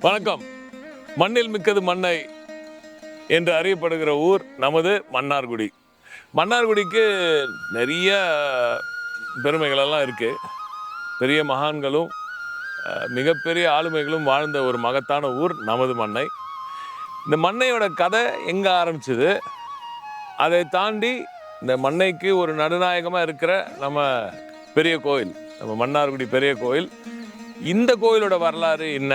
வணக்கம். மண்ணில் மிக்கது மண்ணை என்று அறியப்படுகிற ஊர் நமது மன்னார்குடி. மன்னார்குடிக்கு நிறைய பெருமைகளெல்லாம் இருக்குது. பெரிய மகான்களும் மிகப்பெரிய ஆளுமைகளும் வாழ்ந்த ஒரு மகத்தான ஊர் நமது மண்ணை. இந்த மண்ணையோட கதை எங்கே ஆரம்பிச்சது, அதை தாண்டி இந்த மண்ணைக்கு ஒரு நடுநாயகமாக இருக்கிற நம்ம பெரிய கோயில், நம்ம மன்னார்குடி பெரிய கோயில், இந்த கோயிலோட வரலாறு என்ன,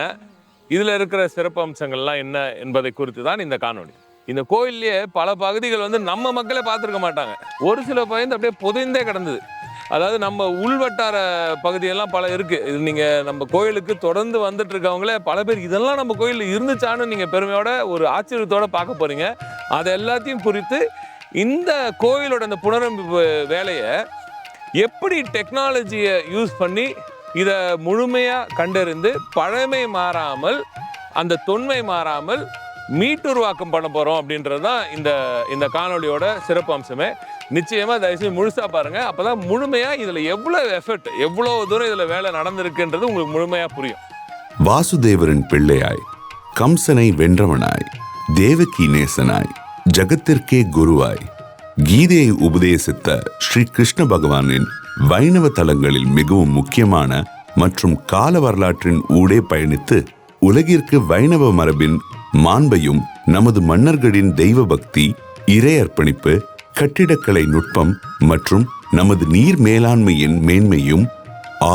இதில் இருக்கிற சிறப்பு அம்சங்கள்லாம் என்ன என்பதை குறித்து தான் இந்த காணொளி. இந்த கோயில்லையே பல பகுதிகள் நம்ம மக்களே பார்த்துருக்க மாட்டாங்க. ஒரு சில பகுதி அப்படியே புதைந்தே கிடந்தது. அதாவது நம்ம உள்வட்டார பகுதியெல்லாம் பல இருக்குது. இது நீங்கள் நம்ம கோயிலுக்கு தொடர்ந்து வந்துட்டு இருக்கவங்களே பல பேர் இதெல்லாம் நம்ம கோயிலில் இருந்துச்சான்னு நீங்கள் பெருமையோட ஒரு ஆச்சரியத்தோடு பார்க்க போகிறீங்க. அதை எல்லாத்தையும் குறித்து இந்த கோயிலோட இந்த புனரமைப்பு வேலையை எப்படி டெக்னாலஜியை யூஸ் பண்ணி இதை முழுமையாக கண்டறிந்து பழமை மாறாமல் அந்த தொன்மை மாறாமல் மீட்டுருவாக்கம் பண்ண போகிறோம் அப்படின்றது தான் இந்த காணொலியோட சிறப்பு அம்சமே. நிச்சயமாக தயவுசெய்து முழுசாக பாருங்கள். அப்போ தான் முழுமையாக இதில் எவ்வளோ எஃபர்ட், எவ்வளோ தூரம் இதில் வேலை நடந்திருக்குன்றது உங்களுக்கு முழுமையாக புரியும். வாசுதேவரின் பிள்ளையாய், கம்சனை வென்றவனாய், தேவகி நேசனாய், ஜகத்திற்கே குருவாய், கீதையை உபதேசித்த ஸ்ரீ கிருஷ்ண பகவானின் வைணவ தலங்களில் மிகவும் முக்கியமான மற்றும் கால வரலாற்றின் ஊடே பயணித்து உலகிற்கு வைணவ மரபின் மாண்பையும் நமது மன்னர்களின் தெய்வ பக்தி, இறை அர்ப்பணிப்பு, கட்டிடக்கலை நுட்பம் மற்றும் நமது நீர் மேலாண்மையின் மேன்மையும்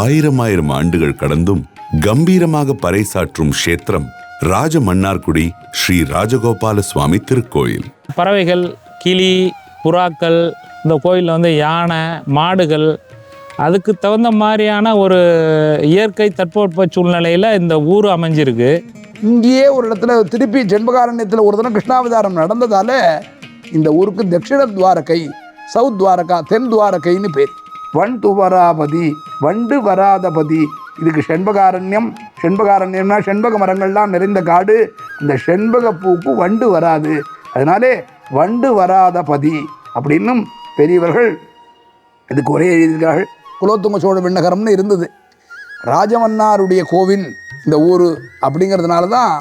ஆயிரம் ஆண்டுகள் கடந்தும் கம்பீரமாக பறைசாற்றும் க்ஷேத்திரம் ராஜ மன்னார்குடி ஸ்ரீ ராஜகோபால சுவாமி திருக்கோயில். பறவைகள், கிளி, புறாக்கள், இந்த கோயிலில் யானை, மாடுகள், அதுக்கு தகுந்த மாதிரியான ஒரு இயற்கை தட்பவெட்ப சூழ்நிலையில் இந்த ஊர் அமைஞ்சிருக்கு. இங்கேயே ஒரு இடத்துல திருப்பி ஜென்மகாரண்யத்தில் ஒரு தினம் கிருஷ்ணாவதாரம் நடந்ததால இந்த ஊருக்கு தட்சிண துவாரகை, சவுத் துவாரகா, தென் துவாரகைன்னு பேர். வண்டு வராபதி, வண்டு வராதபதி. இதுக்கு செண்பகாரண்யம், செண்பகாரண்யம்னா செண்பக மரங்கள்லாம் நிறைந்த காடு. இந்த செண்பக பூக்கு வண்டு வராது, அதனாலே வண்டு வராதபதி அப்படின்னும் பெரியவர்கள் இதுக்கு ஒரே எழுதியிருக்கிறார்கள். குலோத்துங்க சோழ விண்ணகரம்னு இருந்தது. ராஜமன்னாருடைய கோவில் இந்த ஊர் அப்படிங்கிறதுனால தான்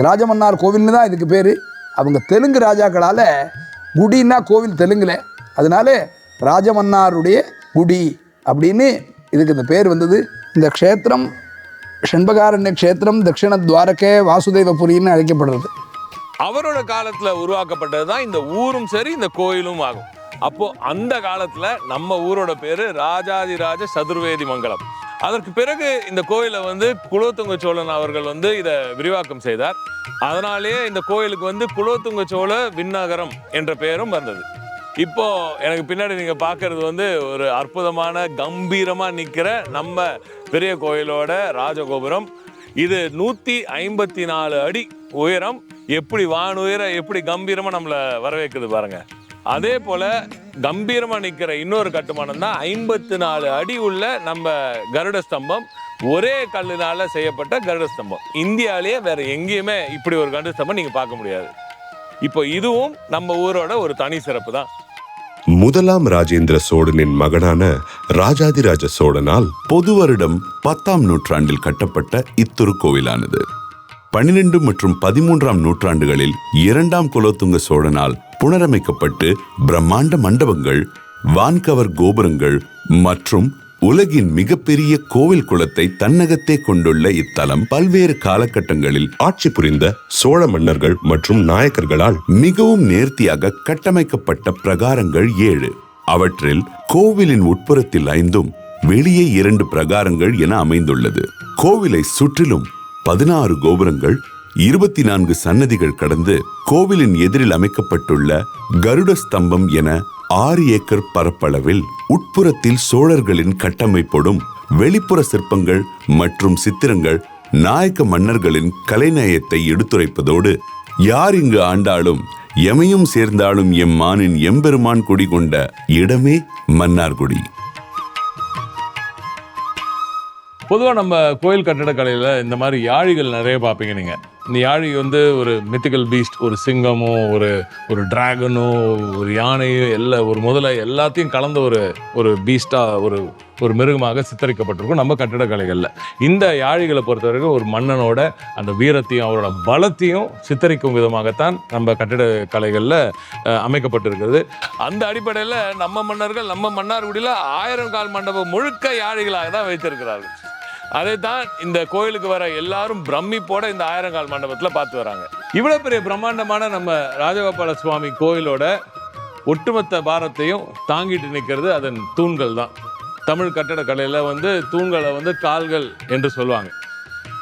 ராஜமன்னார் கோவில்னு தான் இதுக்கு பேர். அவங்க தெலுங்கு ராஜாக்களால் குடின்னா கோவில் தெலுங்குல, அதனால ராஜமன்னாருடைய குடி அப்படின்னு இதுக்கு இந்த பேர் வந்தது. இந்த க்ஷேத்திரம் செண்பகாரண்ய க்ஷேத்திரம் தட்சிண துவாரகே வாசுதேவபுரின்னு அழைக்கப்படுறது. அவரோட காலத்தில் உருவாக்கப்பட்டது தான் இந்த ஊரும் சரி இந்த கோயிலும் ஆகும். அப்போது அந்த காலத்தில் நம்ம ஊரோட பேர் ராஜாதிராஜ சதுர்வேதி மங்கலம். அதற்கு பிறகு இந்த கோயிலை குலோத்துங்க சோழன் அவர்கள் இதை விரிவாக்கம் செய்தார். அதனாலேயே இந்த கோயிலுக்கு குலோத்துங்க சோழ விண்ணகரம் என்ற பெயரும் வந்தது. இப்போ எனக்கு பின்னாடி நீங்கள் பார்க்கறது ஒரு அற்புதமான கம்பீரமாக நிற்கிற நம்ம பெரிய கோயிலோட ராஜகோபுரம். இது 154 அடி உயரம். எப்படி வானுயர எப்படி கம்பீரமாக நம்மளை வரவேற்குது பாருங்க. அதே போல கம்பீரமாக நிற்கிற இன்னொரு கட்டுமானம் தான் 54 அடி உள்ள நம்ம கருட ஸ்தம்பம். ஒரே கல்லினால செய்யப்பட்ட கருட ஸ்தம்பம். இந்தியாவிலேயே வேற எங்கேயுமே இப்படி ஒரு கருட ஸ்தம்பம் நீங்கள் பார்க்க முடியாது. இப்போ இதுவும் நம்ம ஊரோட ஒரு தனி சிறப்பு தான். முதலாம் ராஜேந்திர சோழனின் மகனான ராஜாதிராஜ சோழனால் பொது வருடம் 10ஆம் நூற்றாண்டில் கட்டப்பட்ட இத்திருக்கோவிலானது 12 மற்றும் 13ஆம் நூற்றாண்டுகளில் 2ஆம் குலோத்துங்க சோழனால் புனரமைக்கப்பட்டு பிரம்மாண்ட மண்டபங்கள், வான்கவர் கோபுரங்கள் மற்றும் உலகின் மிகப்பெரிய கோவில் குளத்தை தன்னகத்தே கொண்டுள்ள இத்தலம் பல்வேறு காலகட்டங்களில் ஆட்சி புரிந்த சோழ மன்னர்கள் மற்றும் நாயக்கர்களால் மிகவும் நேர்த்தியாக கட்டமைக்கப்பட்ட பிரகாரங்கள் 7. அவற்றில் கோவிலின் உட்புறத்தில் 5, வெளியே 2 பிரகாரங்கள் என அமைந்துள்ளது. கோவிலை சுற்றிலும் 16 கோபுரங்கள், 24 சன்னதிகள் கடந்து கோவிலின் எதிரில் அமைக்கப்பட்டுள்ள கருட ஸ்தம்பம் என 6 ஏக்கர் பரப்பளவில் உட்புறத்தில் சோழர்களின் கட்டமைப்போடும் வெளிப்புற சிற்பங்கள் மற்றும் சித்திரங்கள் நாயக்க மன்னர்களின் கலைநயத்தை எடுத்துரைப்பதோடு யார் இங்கு ஆண்டாலும் எமையும் சேர்ந்தாலும் எம்மானின் எம்பெருமான் குடிகொண்ட இடமே மன்னார்குடி. பொதுவாக நம்ம கோயில் கட்டடக்கலையில் இந்த மாதிரி யாழிகள் நிறைய பார்ப்பீங்க நீங்கள். இந்த யாழி வந்து ஒரு மித்திக்கல் பீஸ்ட், ஒரு சிங்கமோ ஒரு டிராகனோ ஒரு யானையோ ஒரு முதலை எல்லாத்தையும் கலந்த ஒரு பீஸ்டாக ஒரு மிருகமாக சித்தரிக்கப்பட்டிருக்கும் நம்ம கட்டிடக்கலைகளில். இந்த யாழிகளை பொறுத்தவரைக்கும் ஒரு மன்னனோட அந்த வீரத்தையும் அவரோட பலத்தையும் சித்தரிக்கும் விதமாகத்தான் நம்ம கட்டிடக்கலைகளில் அமைக்கப்பட்டிருக்கிறது. அந்த அடிப்படையில் நம்ம மன்னர்கள் நம்ம மன்னார்குடியில் 1000 கால் மண்டபம் முழுக்க யாழிகளாக தான் வைத்திருக்கிறார்கள். அதை தான் இந்த கோயிலுக்கு வர எல்லாரும் பிரமிப்போட இந்த 1000 கால் மண்டபத்தில் பார்த்து வராங்க. இவ்வளோ பெரிய பிரம்மாண்டமான நம்ம ராஜகோபால சுவாமி கோயிலோட ஒட்டுமொத்த பாரத்தையும் தாங்கிட்டு நிற்கிறது அதன் தூண்கள் தான். தமிழ் கட்டடக்கலையில் வந்து தூண்களை வந்து கால்கள் என்று சொல்லுவாங்க.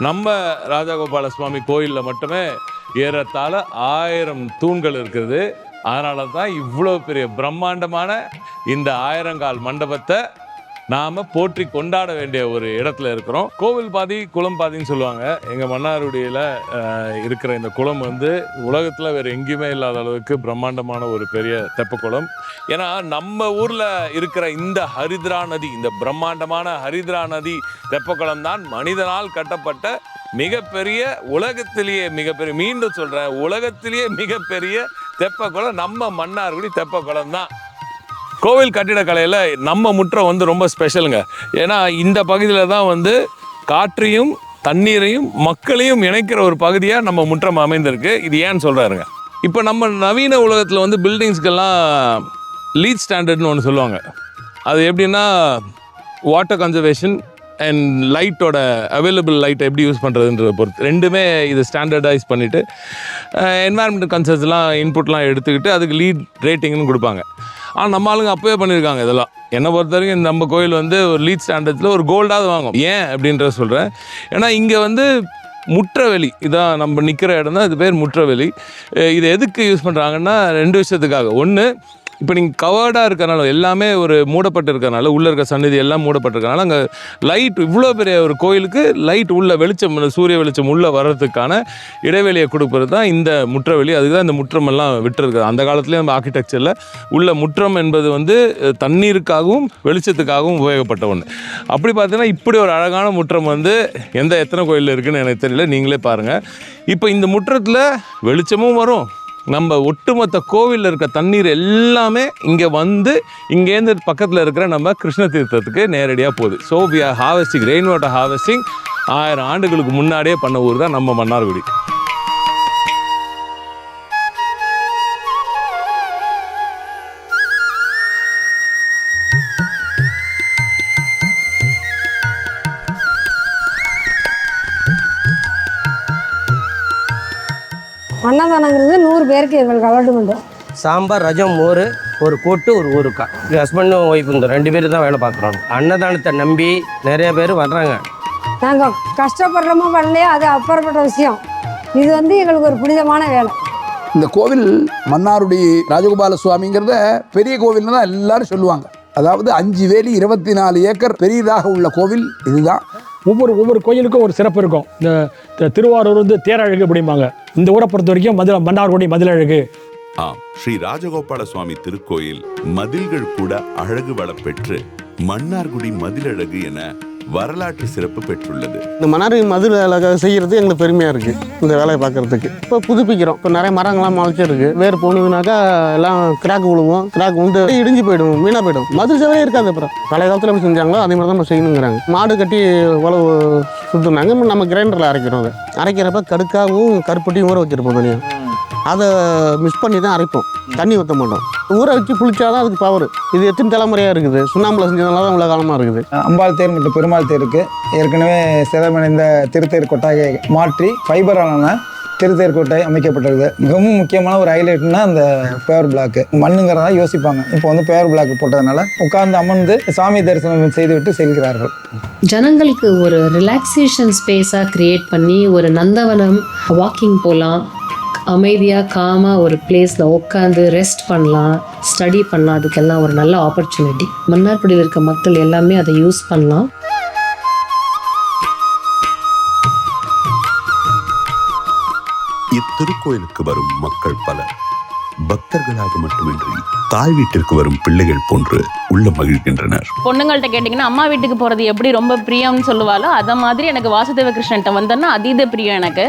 நம்ம ராஜகோபால சுவாமி கோயிலில் மட்டுமே ஏறத்தாழ 1000 தூண்கள் இருக்குது. அதனால தான் இவ்வளோ பெரிய பிரம்மாண்டமான இந்த 1000 கால் மண்டபத்தை நாம் போற்றி கொண்டாட வேண்டிய ஒரு இடத்துல இருக்கிறோம். கோவில் பாதி குளம் பாதின்னு சொல்லுவாங்க. எங்கள் மன்னார்குடியில் இருக்கிற இந்த குளம் வந்து உலகத்தில் வேறு எங்கேயுமே இல்லாத அளவுக்கு பிரம்மாண்டமான ஒரு பெரிய தெப்பக்குளம். ஏன்னா நம்ம ஊரில் இருக்கிற இந்த ஹரித்ரா நதி, இந்த பிரம்மாண்டமான ஹரித்ரா நதி தெப்பக்குளம் தான் மனிதனால் கட்டப்பட்ட மிகப்பெரிய, உலகத்திலேயே மிகப்பெரிய, மீண்டும் சொல்கிறேன், உலகத்திலேயே மிகப்பெரிய தெப்பக்குளம் நம்ம மன்னார்குடி தெப்பக்குளம் தான். கோவில் கட்டிடக்கலையில் நம்ம முற்றம் வந்து ரொம்ப ஸ்பெஷலுங்க. ஏன்னா இந்த பகுதியில் தான் வந்து காற்றையும் தண்ணீரையும் மக்களையும் இணைக்கிற ஒரு பகுதியாக நம்ம முற்றம் அமைந்திருக்கு. இது ஏன்னு சொல்கிறாருங்க. இப்போ நம்ம நவீன உலகத்தில் வந்து பில்டிங்ஸ்க்கெல்லாம் லீட் ஸ்டாண்டர்ட்னு ஒன்று சொல்லுவாங்க. அது எப்படின்னா வாட்டர் கன்சர்வேஷன் அண்ட் லைட்டோட அவைலபிள் லைட்டை எப்படி யூஸ் பண்ணுறதுன்றதை பொறுத்து ரெண்டுமே இது ஸ்டாண்டர்டைஸ் பண்ணிவிட்டு என்வாயர்மெண்டல் கன்சர்ன்ஸ்லாம் இன்புட்லாம் எடுத்துக்கிட்டு அதுக்கு லீட் ரேட்டிங்னு கொடுப்பாங்க. ஆனால் நம்ம ஆளுங்க அப்போவே பண்ணியிருக்காங்க இதெல்லாம். என்னை பொறுத்த வரைக்கும் நம்ம கோயில் வந்து ஒரு லீட் ஸ்டாண்டர்ட்ஸில் ஒரு கோல்டாவது வாங்கும். ஏன் அப்படின்றத சொல்கிறேன். ஏன்னா இங்கே வந்து முற்றவெளி இதான் நம்ம நிற்கிற இடம் தான், இது பேர் முற்றவெளி. இதை எதுக்கு யூஸ் பண்ணுறாங்கன்னா 2 விஷயத்துக்காக. ஒன்று, இப்போ நீங்கள் கவர்டாக இருக்கிறனால எல்லாமே ஒரு மூடப்பட்டு இருக்கிறனால, உள்ளே இருக்க சந்நிதி எல்லாம் மூடப்பட்டிருக்கனால அங்கே லைட், இவ்வளோ பெரிய ஒரு கோயிலுக்கு லைட் உள்ள வெளிச்சம், சூரிய வெளிச்சம் உள்ளே வர்றதுக்கான இடைவெளியை கொடுப்பது தான் இந்த முற்றவெளி. அதுக்கு தான் இந்த முற்றமெல்லாம் விட்டுருக்கு. அந்த காலத்துலேயே நம்ம ஆர்கிடெக்சரில் உள்ள முற்றம் என்பது வந்து தண்ணீருக்காகவும் வெளிச்சத்துக்காகவும் உபயோகப்பட்ட ஒன்று. அப்படி பார்த்தீங்கன்னா இப்படி ஒரு அழகான முற்றம் வந்து எத்தனை கோயிலில் இருக்குதுன்னு எனக்கு தெரியல, நீங்களே பாருங்கள். இப்போ இந்த முற்றத்தில் வெளிச்சமும் வரும், நம்ம ஒட்டுமொத்த கோவிலில் இருக்க தண்ணீர் எல்லாமே இங்கே வந்து இங்கேருந்து பக்கத்தில் இருக்கிற நம்ம கிருஷ்ண தீர்த்தத்துக்கு நேரடியாக போகுது. So we are harvesting, rain water harvesting 1000 ஆண்டுகளுக்கு முன்னாடியே பண்ண ஊர் தான் நம்ம மன்னார்குடி. அன்னதானங்கிறது 100 பேருக்கு எங்களுக்கு அவார்டு பண்ணுறோம். சாம்பார், ரஜம், மோர், ஒரு கூட்டு, ஒரு ஊருக்காய். ஹஸ்பண்டும் ஒய்ஃப் இந்த 2 பேர் தான் வேலை பார்க்குறோம். அன்னதானத்தை நம்பி நிறைய பேர் வர்றாங்க. நாங்கள் கஷ்டப்படுறோமோ வரலையோ அது அப்புறப்பட்ட விஷயம். இது வந்து எங்களுக்கு ஒரு புனிதமான வேலை. இந்த கோவில் மன்னார்குடி ராஜகோபால சுவாமிங்கிறத பெரிய கோவில்னு தான் எல்லாரும் சொல்லுவாங்க. அதாவது 5 வேலி 24 ஏக்கர் பெரியதாக உள்ள கோவில் இதுதான். ஒவ்வொரு கோயிலுக்கும் ஒரு சிறப்பு இருக்கும். இந்த திருவாரூர் வந்து தேரழகு அப்படிம்பாங்க. இந்த ஊரை பொறுத்த வரைக்கும் மன்னார்குடி மதிலழகு. ஸ்ரீ ராஜகோபால சுவாமி திருக்கோயில் மதில்கள் கூட அழகு வளப்பெற்று மன்னார்குடி மதிலழகு என வரலாற்று சிறப்பு பெற்றுள்ளது. இந்த மன்னார்குடி மதில் அழகை செய்கிறது எங்களுக்கு பெருமையாக இருக்குது. இந்த வேலையை பார்க்குறதுக்கு இப்போ புதுப்பிக்கிறோம். இப்போ நிறைய மரங்கள்லாம் முளைச்சிருக்கு. வேறு போனதுனாக்கா எல்லாம் கிராக் விழுவோம். கிராக் வந்து இடிஞ்சு போயிடும், வீணாக போயிடும். மதில் சேவையே இருக்காது. அப்புறம் பழைய காலத்தில் எப்படி செஞ்சாங்களோ அதே மாதிரி தான் நம்ம செய்யணுங்கிறாங்க. மாடு கட்டி உழவு சுற்றுனாங்க. நம்ம கிரைண்டரில் அரைக்கிறோம். அதை அரைக்கிறப்ப கடுக்காவும் கருப்பட்டியும் ஊற வச்சிருப்போம் தனியாக. அதை மிக்ஸ் பண்ணி தான் அரைப்போம். தண்ணி ஊற்ற மாட்டோம். ஊற வச்சு புளிச்சாதான் அதுக்கு பவர். இது எத்தனை தலைமுறையாக இருக்குது. சுண்ணாம்பில் செஞ்சதுனால தான் இவ்வளோ காலமாக இருக்குது. அம்பாள் தேர் மற்றும் பெருமாள் தேருக்கு ஏற்கனவே சேதமடைந்த திருத்தேர் கொட்டாயை மாற்றி ஃபைபராலான திருத்தேர் கொட்டாய் அமைக்கப்பட்டிருக்கு. மிகவும் முக்கியமான ஒரு ஹைலைட்னா அந்த பேவர் பிளாக்கு மண்ணுங்கிறதா யோசிப்பாங்க. இப்போ வந்து பேவர் பிளாக் போட்டதுனால உட்கார்ந்து அமர்ந்து சாமி தரிசனம் செய்துவிட்டு செல்கிறார்கள். ஜனங்களுக்கு ஒரு ரிலாக்ஸேஷன் ஸ்பேஸாக க்ரியேட் பண்ணி ஒரு நந்தவனம் வாக்கிங் போகலாம், அமைதியாக காமாக ஒரு பிளேஸில் உட்காந்து ரெஸ்ட் பண்ணலாம், ஸ்டடி பண்ணலாம். அதுக்கெல்லாம் ஒரு நல்ல ஆப்பர்ச்சுனிட்டி. மன்னார்குடியில் இருக்க மக்கள் எல்லாமே அதை யூஸ் பண்ணலாம். இத்திருக்கோயிலுக்கு வரும் மக்கள் பலர் பக்தர்களாக மட்டுமின்றி தாய் வீட்டிற்கு வரும் பிள்ளைகள் போன்று உள்ள மகிழ்கின்றனர். பொண்ணுங்கள்ட்ட கேட்டிங்கன்னா அம்மா வீட்டுக்கு போகிறது எப்படி ரொம்ப பிரியம்னு சொல்லுவாளோ அதை மாதிரி எனக்கு வாசுதேவ கிருஷ்ணன்ட்ட வந்தோன்னா அதீத பிரியம் எனக்கு.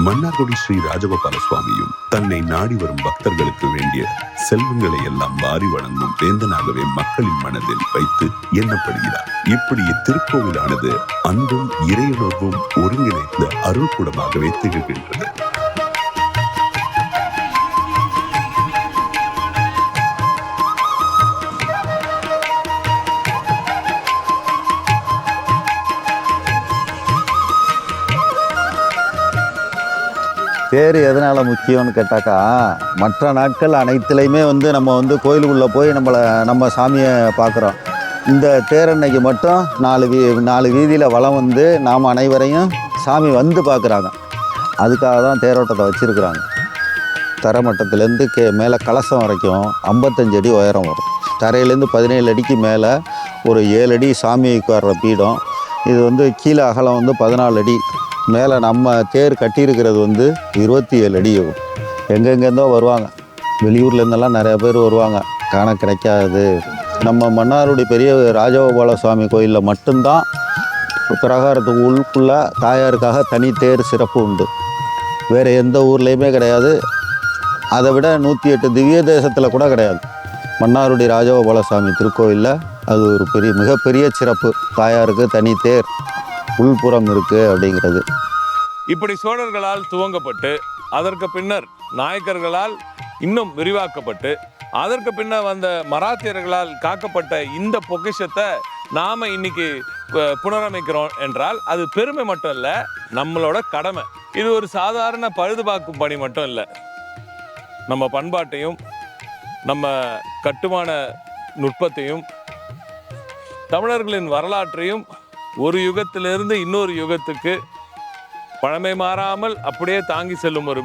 மன்னார்குடி ஸ்ரீ ராஜகோபால சுவாமியும் தன்னை நாடி வரும் பக்தர்களுக்கு வேண்டிய செல்வங்களை எல்லாம் வாரி வழங்கும் வேந்தனாகவே மக்களின் மனதில் வைத்து எண்ணப்படுகிறார். இப்படி இத்திருக்கோவிலானது அன்பும் இறையுணர்வும் ஒருங்கிணைந்த அருள்குடமாகவே திகழ்கின்றது. தேர் எதனால் முக்கியம்னு கேட்டாக்கா, மற்ற நாட்கள் அனைத்துலேயுமே நம்ம கோயிலுக்குள்ளே போய் நம்ம சாமியை பார்க்குறோம். இந்த தேரன்னைக்கு மட்டும் 4 வீதியில் வலம் நாம் அனைவரையும் சாமி பார்க்குறாங்க. அதுக்காக தான் தேரோட்டத்தை வச்சுருக்குறாங்க. தரைமட்டத்துலேருந்து மேலே கலசம் வரைக்கும் 55 அடி உயரம் வரும். தரையிலேருந்து 17 அடிக்கு மேலே ஒரு 7 அடி சாமி உட்கார்ற பீடம். இது கீழே அகலம் 14 அடி. மேலே நம்ம தேர் கட்டியிருக்கிறது 27 அடி. எங்கெங்கேருந்தோ வருவாங்க, வெளியூர்லேருந்தெல்லாம் நிறையா பேர் வருவாங்க, காண கிடைக்காது. நம்ம மன்னார்குடி பெரிய ராஜகோபால சுவாமி கோயிலில் மட்டும்தான் பிரகாரத்துக்கு உள்ளுக்குள்ளே தாயாருக்காக தனி தேர் சிறப்பு உண்டு. வேறு எந்த ஊர்லேயுமே கிடையாது. அதை விட 108 திவ்ய தேசத்தில் கூட கிடையாது. மன்னார்குடி ராஜகோபால சுவாமி திருக்கோயிலில் அது ஒரு மிகப்பெரிய சிறப்பு. தாயாருக்கு தனி தேர் உள்புறம் இருக்கு அப்படிங்கிறது. இப்படி சோழர்களால் துவங்கப்பட்டு அதற்கு பின்னர் நாயக்கர்களால் இன்னும் விரிவாக்கப்பட்டு அதற்கு பின்னர் வந்த மராத்தியர்களால் காக்கப்பட்ட இந்த பொக்கிஷத்தை நாம இன்னைக்கு புனரமைக்கிறோம் என்றால் அது பெருமை மட்டும் இல்லை, நம்மளோட கடமை. இது ஒரு சாதாரண பழுதுபார்க்கும் பணி மட்டும் இல்லை. நம்ம பண்பாட்டையும் நம்ம கட்டுமான நுட்பத்தையும் தமிழர்களின் வரலாற்றையும் ஒரு யுகத்திலிருந்து இன்னொரு யுகத்துக்கு பழமை மாறாமல் அப்படியே தாங்கி செல்லும் ஒரு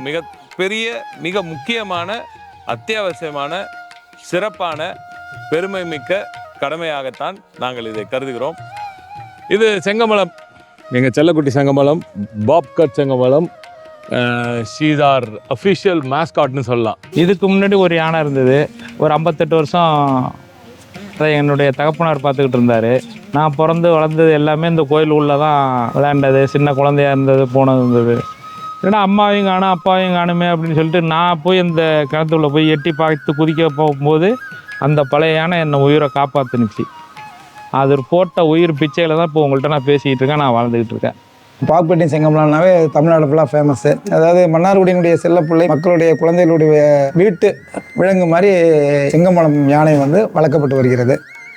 மிக முக்கியமான அத்தியாவசியமான சிறப்பான பெருமை மிக்க கடமையாகத்தான் நாங்கள் இதை கருதுகிறோம். இது செங்கமலம், எங்கள் செல்லக்குட்டி செங்கமலம், பாப்கட் செங்கமலம், ஷீதார் அஃபிஷியல் மேஸ்காட்னு சொல்லலாம். இதுக்கு முன்னாடி ஒரு யானை இருந்தது. ஒரு 58 வருஷம் என்னுடைய தகப்பனார் பார்த்துக்கிட்டு இருந்தார். நான் பிறந்து வளர்ந்தது எல்லாமே இந்த கோயில் உள்ள தான் விளையாண்டது. சின்ன குழந்தையாக இருந்தது, போனது இருந்தது. ஏன்னா அம்மாவையும் காணும் அப்பாவையும் காணுமே அப்படின்னு சொல்லிட்டு நான் போய் இந்த கிணத்துக்குள்ளே போய் எட்டி பார்த்து குதிக்க போகும்போது அந்த பழைய யானை என்னை உயிரை காப்பாற்றுனுச்சு. அது போட்ட உயிர் பிச்சையில் தான் இப்போ உங்கள்கிட்ட நான் பேசிக்கிட்டு இருக்கேன், நான் வாழ்ந்துக்கிட்டு இருக்கேன். பாக்பட்டி செங்கமலம்னாவே தமிழ்நாடு ஃபுல்லாக ஃபேமஸ்ஸு. அதாவது மன்னார்குடியினுடைய செல்லப்பிள்ளை மக்களுடைய குழந்தைகளுடைய வீட்டு விலங்கு மாதிரி செங்கமலம் யானை வளர்க்கப்பட்டு வருகிறது.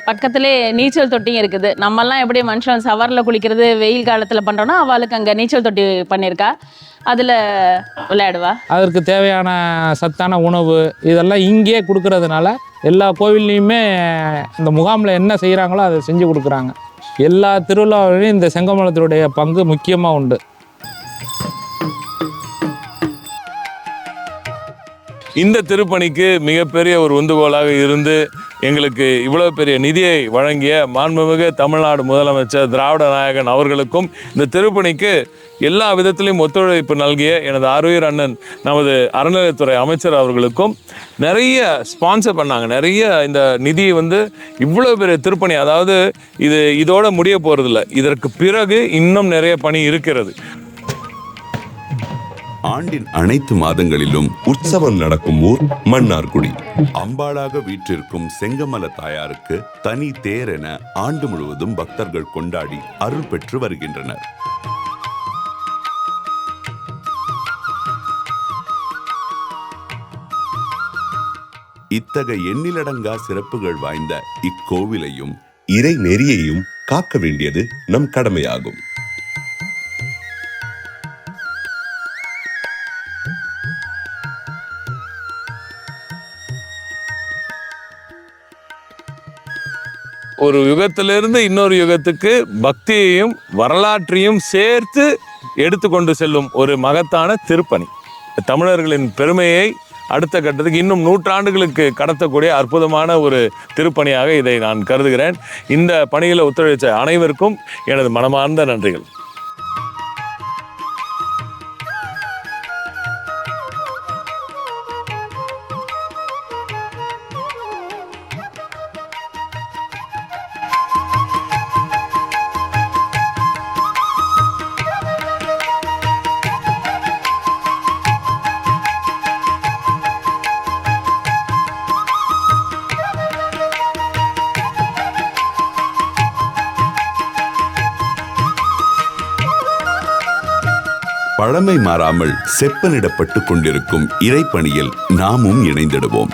பக்கத்திலே நீச்சல் தொட்டியும் இருக்குது. நம்மெல்லாம் எப்படி மனுஷன் சவரில் குளிக்கிறது வெயில் காலத்தில் பண்ணுறோன்னா அவளுக்கு அங்கே நீச்சல் தொட்டி பண்ணியிருக்கா, அதில் விளையாடுவா. அதற்கு தேவையான சத்தான உணவு இதெல்லாம் இங்கேயே கொடுக்கறதுனால எல்லா கோவில்லையுமே இந்த முகாமில் என்ன செய்கிறாங்களோ அதை செஞ்சு கொடுக்குறாங்க. எல்லா திருவிழாவிலையும் இந்த செங்கமலத்தினுடைய பங்கு முக்கியமாக உண்டு. இந்த திருப்பணிக்கு மிகப்பெரிய ஒரு உந்துகோலாக இருந்து எங்களுக்கு இவ்வளோ பெரிய நிதியை வழங்கிய மாண்புமிகு தமிழ்நாடு முதலமைச்சர் திராவிட நாயகன் அவர்களுக்கும் இந்த திருப்பணிக்கு எல்லா விதத்திலையும் ஒத்துழைப்பு நல்கிய எனது ஆருயிர் அண்ணன் நமது அறநிலையத்துறை அமைச்சர் அவர்களுக்கும் நிறைய ஸ்பான்சர் பண்ணாங்க. நிறைய இந்த நிதி இவ்வளோ பெரிய திருப்பணி, அதாவது இதோட முடிய போகிறதில்ல, இதற்கு பிறகு இன்னும் நிறைய பணி இருக்கிறது. ஆண்டின் அனைத்து மாதங்களிலும் உற்சவம் நடக்கும் ஊர் மன்னார்குடி. அம்பாளாக வீற்றிருக்கும் செங்கமல தாயாருக்கு தனி தேர் என ஆண்டு முழுவதும் பக்தர்கள் கொண்டாடி அருள் பெற்று வருகின்றனர். இத்தகைய எண்ணிலடங்கா சிறப்புகள் வாய்ந்த இக்கோவிலையும் இறை நெறியையும் காக்க வேண்டியது நம் கடமையாகும். ஒரு யுகத்திலிருந்து இன்னொரு யுகத்துக்கு பக்தியையும் வரலாற்றையும் சேர்த்து எடுத்துக்கொண்டு செல்லும் ஒரு மகத்தான திருப்பணி. தமிழர்களின் பெருமையை அடுத்த கட்டத்துக்கு இன்னும் 100 ஆண்டுகளுக்கு கடத்தக்கூடிய அற்புதமான ஒரு திருப்பணியாக இதை நான் கருதுகிறேன். இந்த பணியில் ஒத்துழைத்த அனைவருக்கும் எனது மனமார்ந்த நன்றிகள். பழமை மாறாமல் செப்பனிடப்பட்டு கொண்டிருக்கும் இறைப்பணியில் நாமும் இணைந்திடுவோம்.